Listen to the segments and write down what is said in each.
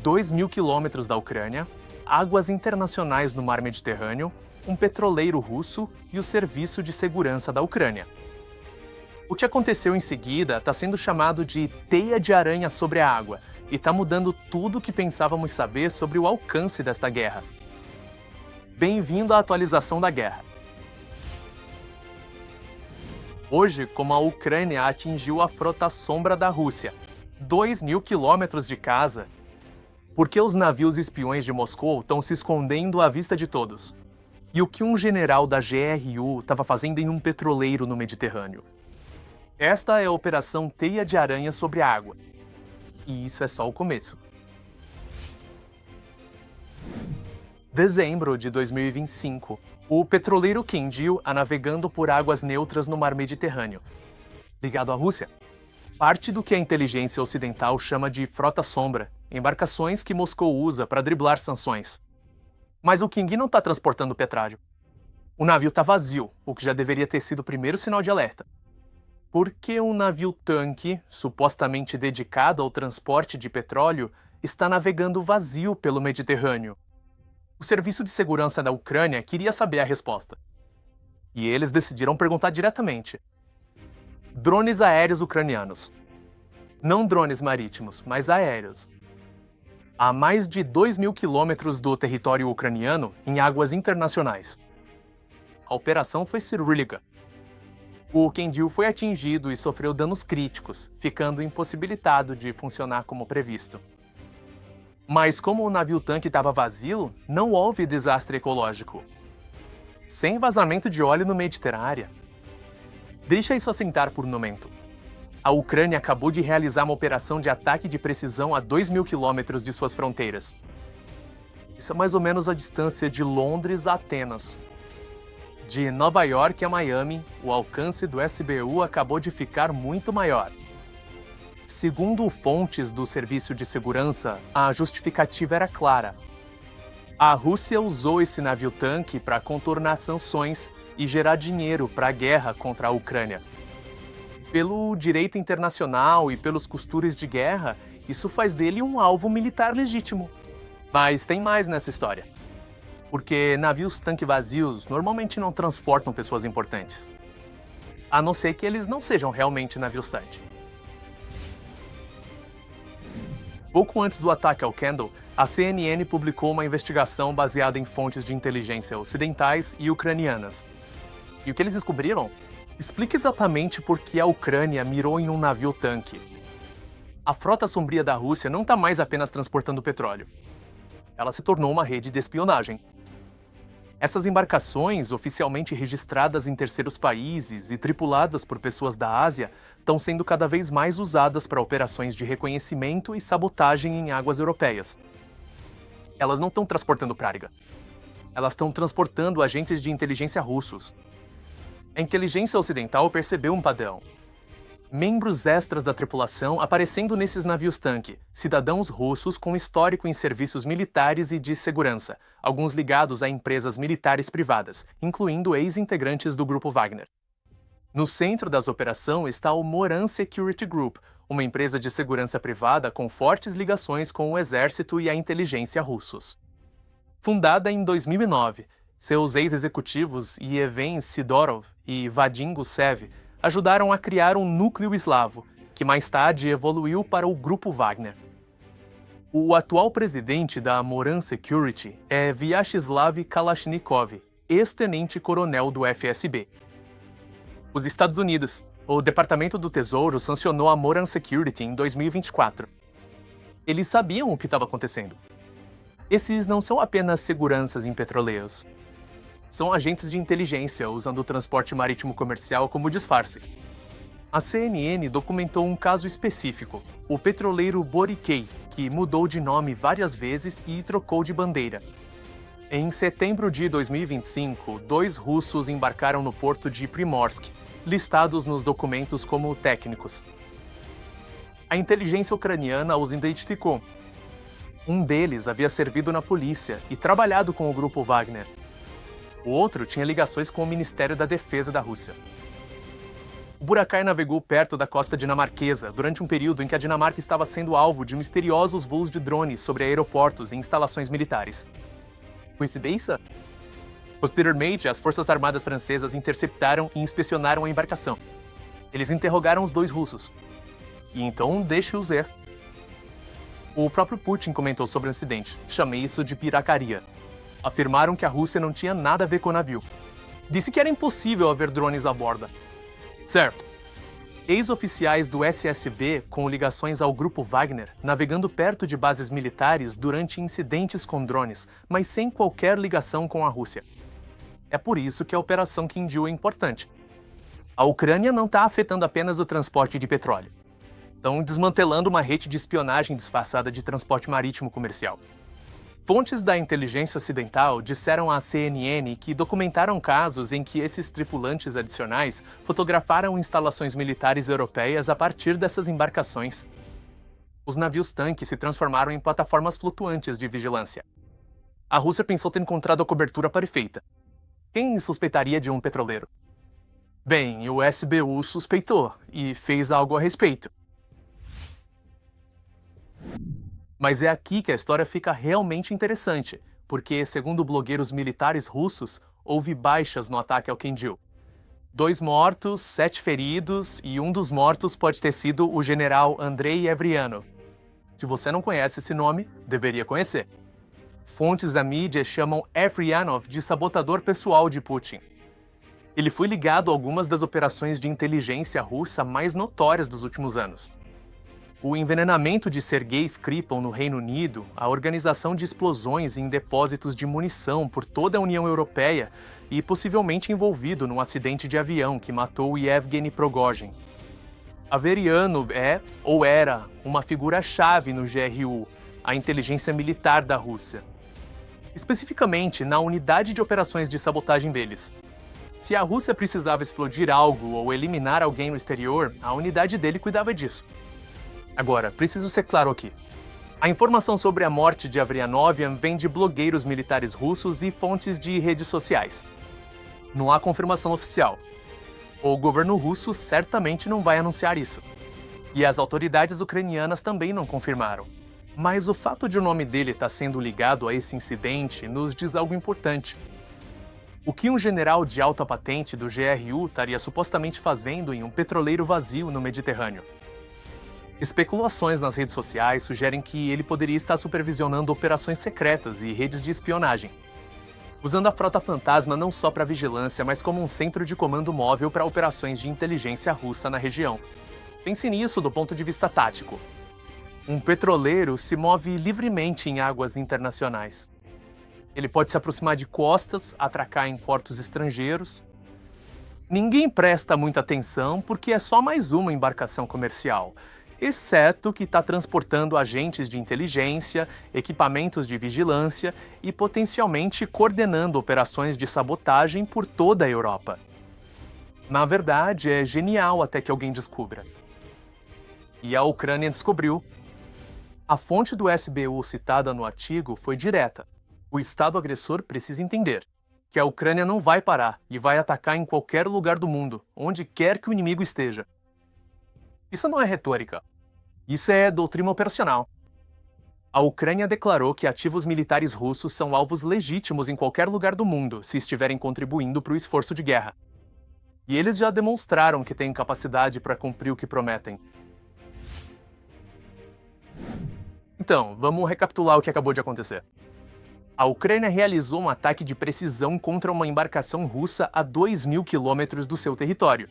2.000 quilômetros da Ucrânia, águas internacionais no Mar Mediterrâneo, um petroleiro russo e o Serviço de Segurança da Ucrânia. O que aconteceu em seguida está sendo chamado de teia de aranha sobre a água e está mudando tudo o que pensávamos saber sobre o alcance desta guerra. Bem-vindo à atualização da guerra. Hoje, como a Ucrânia atingiu a frota sombra da Rússia, 2.000 quilômetros de casa, por que os navios espiões de Moscou estão se escondendo à vista de todos? E o que um general da GRU estava fazendo em um petroleiro no Mediterrâneo? Esta é a Operação Teia de Aranha sobre a Água. E isso é só o começo. Dezembro de 2025. O petroleiro Kendil está navegando por águas neutras no Mar Mediterrâneo, ligado à Rússia. Parte do que a inteligência ocidental chama de frota sombra, embarcações que Moscou usa para driblar sanções. Mas o King não está transportando petróleo. O navio está vazio, o que já deveria ter sido o primeiro sinal de alerta. Por que um navio-tanque, supostamente dedicado ao transporte de petróleo, está navegando vazio pelo Mediterrâneo? O Serviço de Segurança da Ucrânia queria saber a resposta. E eles decidiram perguntar diretamente. Drones aéreos ucranianos. Não drones marítimos, mas aéreos. A mais de 2.000 quilômetros do território ucraniano em águas internacionais. A operação foi cirúrgica. O Kendil foi atingido e sofreu danos críticos, ficando impossibilitado de funcionar como previsto. Mas como o navio-tanque estava vazio, não houve desastre ecológico. Sem vazamento de óleo no meio de área. Deixa isso assentar por um momento. A Ucrânia acabou de realizar uma operação de ataque de precisão a 2.000 quilômetros de suas fronteiras. Isso é mais ou menos a distância de Londres a Atenas. De Nova York a Miami, o alcance do SBU acabou de ficar muito maior. Segundo fontes do Serviço de Segurança, a justificativa era clara. A Rússia usou esse navio-tanque para contornar sanções e gerar dinheiro para a guerra contra a Ucrânia. Pelo direito internacional e pelos costumes de guerra, isso faz dele um alvo militar legítimo. Mas tem mais nessa história. Porque navios-tanque vazios normalmente não transportam pessoas importantes. A não ser que eles não sejam realmente navios-tanque. Pouco antes do ataque ao Kendil, a CNN publicou uma investigação baseada em fontes de inteligência ocidentais e ucranianas. E o que eles descobriram? Explica exatamente por que a Ucrânia mirou em um navio-tanque. A frota sombria da Rússia não está mais apenas transportando petróleo. Ela se tornou uma rede de espionagem. Essas embarcações, oficialmente registradas em terceiros países e tripuladas por pessoas da Ásia, estão sendo cada vez mais usadas para operações de reconhecimento e sabotagem em águas europeias. Elas não estão transportando práriga. Elas estão transportando agentes de inteligência russos. A inteligência ocidental percebeu um padrão. Membros extras da tripulação aparecendo nesses navios-tanque, cidadãos russos com histórico em serviços militares e de segurança, alguns ligados a empresas militares privadas, incluindo ex-integrantes do Grupo Wagner. No centro das operações está o Moran Security Group, uma empresa de segurança privada com fortes ligações com o exército e a inteligência russos. Fundada em 2009, seus ex-executivos Yevhen Sidorov e Vadim Gusev ajudaram a criar um núcleo eslavo, que mais tarde evoluiu para o Grupo Wagner. O atual presidente da Moran Security é Vyacheslav Kalashnikov, ex-tenente-coronel do FSB. Os Estados Unidos, o Departamento do Tesouro sancionou a Moran Security em 2024. Eles sabiam o que estava acontecendo. Esses não são apenas seguranças em petroleiros. São agentes de inteligência usando o transporte marítimo comercial como disfarce. A CNN documentou um caso específico, o petroleiro Borikei, que mudou de nome várias vezes e trocou de bandeira. Em setembro de 2025, 2 russos embarcaram no porto de Primorsk, listados nos documentos como técnicos. A inteligência ucraniana os identificou. Um deles havia servido na polícia e trabalhado com o Grupo Wagner. O outro tinha ligações com o Ministério da Defesa da Rússia. O Boracay navegou perto da costa dinamarquesa durante um período em que a Dinamarca estava sendo alvo de misteriosos voos de drones sobre aeroportos e instalações militares. Coincidência? Posteriormente, as Forças Armadas Francesas interceptaram e inspecionaram a embarcação. Eles interrogaram os dois russos. E então, deixe-os ir. O próprio Putin comentou sobre o incidente. Chamei isso de piracaria. Afirmaram que a Rússia não tinha nada a ver com o navio. Disse que era impossível haver drones a bordo. Certo. Ex-oficiais do SSB com ligações ao grupo Wagner navegando perto de bases militares durante incidentes com drones, mas sem qualquer ligação com a Rússia. É por isso que a Operação Kindle é importante. A Ucrânia não está afetando apenas o transporte de petróleo. Estão desmantelando uma rede de espionagem disfarçada de transporte marítimo comercial. Fontes da inteligência ocidental disseram à CNN que documentaram casos em que esses tripulantes adicionais fotografaram instalações militares europeias a partir dessas embarcações. Os navios-tanque se transformaram em plataformas flutuantes de vigilância. A Rússia pensou ter encontrado a cobertura perfeita. Quem suspeitaria de um petroleiro? Bem, o SBU suspeitou e fez algo a respeito. Mas é aqui que a história fica realmente interessante, porque, segundo blogueiros militares russos, houve baixas no ataque ao Kindle. 2 mortos, 7 feridos, e um dos mortos pode ter sido o general Andrei Evrianov. Se você não conhece esse nome, deveria conhecer. Fontes da mídia chamam Evrianov de sabotador pessoal de Putin. Ele foi ligado a algumas das operações de inteligência russa mais notórias dos últimos anos. O envenenamento de Sergei Skripal no Reino Unido, a organização de explosões em depósitos de munição por toda a União Europeia e possivelmente envolvido num acidente de avião que matou Yevgeny Prigozhin. Averianov é, ou era, uma figura-chave no GRU, a inteligência militar da Rússia. Especificamente na unidade de operações de sabotagem deles. Se a Rússia precisava explodir algo ou eliminar alguém no exterior, a unidade dele cuidava disso. Agora, preciso ser claro aqui. A informação sobre a morte de Avrianov vem de blogueiros militares russos e fontes de redes sociais. Não há confirmação oficial. O governo russo certamente não vai anunciar isso. E as autoridades ucranianas também não confirmaram. Mas o fato de o nome dele estar sendo ligado a esse incidente nos diz algo importante. O que um general de alta patente do GRU estaria supostamente fazendo em um petroleiro vazio no Mediterrâneo? Especulações nas redes sociais sugerem que ele poderia estar supervisionando operações secretas e redes de espionagem, usando a frota fantasma não só para vigilância, mas como um centro de comando móvel para operações de inteligência russa na região. Pense nisso do ponto de vista tático. Um petroleiro se move livremente em águas internacionais. Ele pode se aproximar de costas, atracar em portos estrangeiros. Ninguém presta muita atenção porque é só mais uma embarcação comercial, exceto que está transportando agentes de inteligência, equipamentos de vigilância e potencialmente coordenando operações de sabotagem por toda a Europa. Na verdade, é genial até que alguém descubra. E a Ucrânia descobriu. A fonte do SBU citada no artigo foi direta. O Estado agressor precisa entender que a Ucrânia não vai parar e vai atacar em qualquer lugar do mundo, onde quer que o inimigo esteja. Isso não é retórica. Isso é doutrina operacional. A Ucrânia declarou que ativos militares russos são alvos legítimos em qualquer lugar do mundo se estiverem contribuindo para o esforço de guerra. E eles já demonstraram que têm capacidade para cumprir o que prometem. Então, vamos recapitular o que acabou de acontecer. A Ucrânia realizou um ataque de precisão contra uma embarcação russa a 2.000 quilômetros do seu território.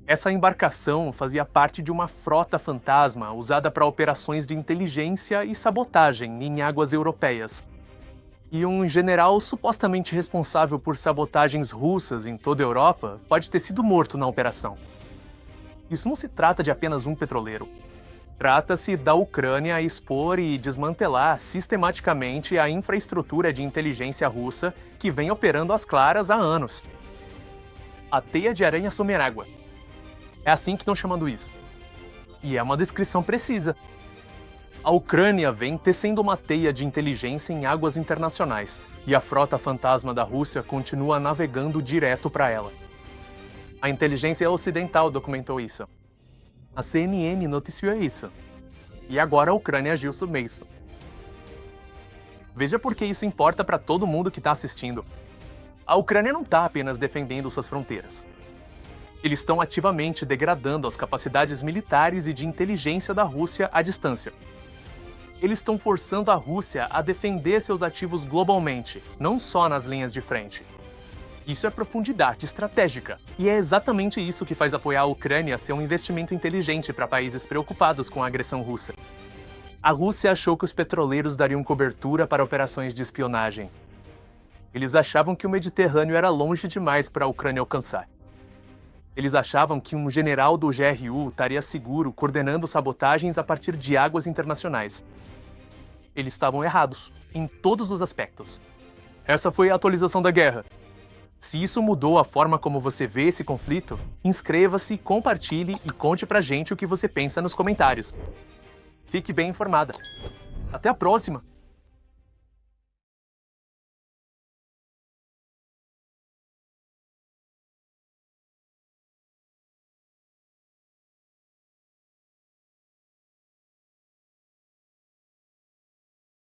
Essa embarcação fazia parte de uma frota fantasma usada para operações de inteligência e sabotagem em águas europeias. E um general supostamente responsável por sabotagens russas em toda a Europa pode ter sido morto na operação. Isso não se trata de apenas um petroleiro. Trata-se da Ucrânia expor e desmantelar sistematicamente a infraestrutura de inteligência russa que vem operando às claras há anos. A teia de aranha somerágua. É assim que estão chamando isso. E é uma descrição precisa. A Ucrânia vem tecendo uma teia de inteligência em águas internacionais, e a frota fantasma da Rússia continua navegando direto para ela. A inteligência ocidental documentou isso. A CNN noticiou isso. E agora a Ucrânia agiu sobre isso. Veja por que isso importa para todo mundo que está assistindo. A Ucrânia não está apenas defendendo suas fronteiras. Eles estão ativamente degradando as capacidades militares e de inteligência da Rússia à distância. Eles estão forçando a Rússia a defender seus ativos globalmente, não só nas linhas de frente. Isso é profundidade estratégica, e é exatamente isso que faz apoiar a Ucrânia ser um investimento inteligente para países preocupados com a agressão russa. A Rússia achou que os petroleiros dariam cobertura para operações de espionagem. Eles achavam que o Mediterrâneo era longe demais para a Ucrânia alcançar. Eles achavam que um general do GRU estaria seguro coordenando sabotagens a partir de águas internacionais. Eles estavam errados, em todos os aspectos. Essa foi a atualização da guerra. Se isso mudou a forma como você vê esse conflito, inscreva-se, compartilhe e conte pra gente o que você pensa nos comentários. Fique bem informada. Até a próxima!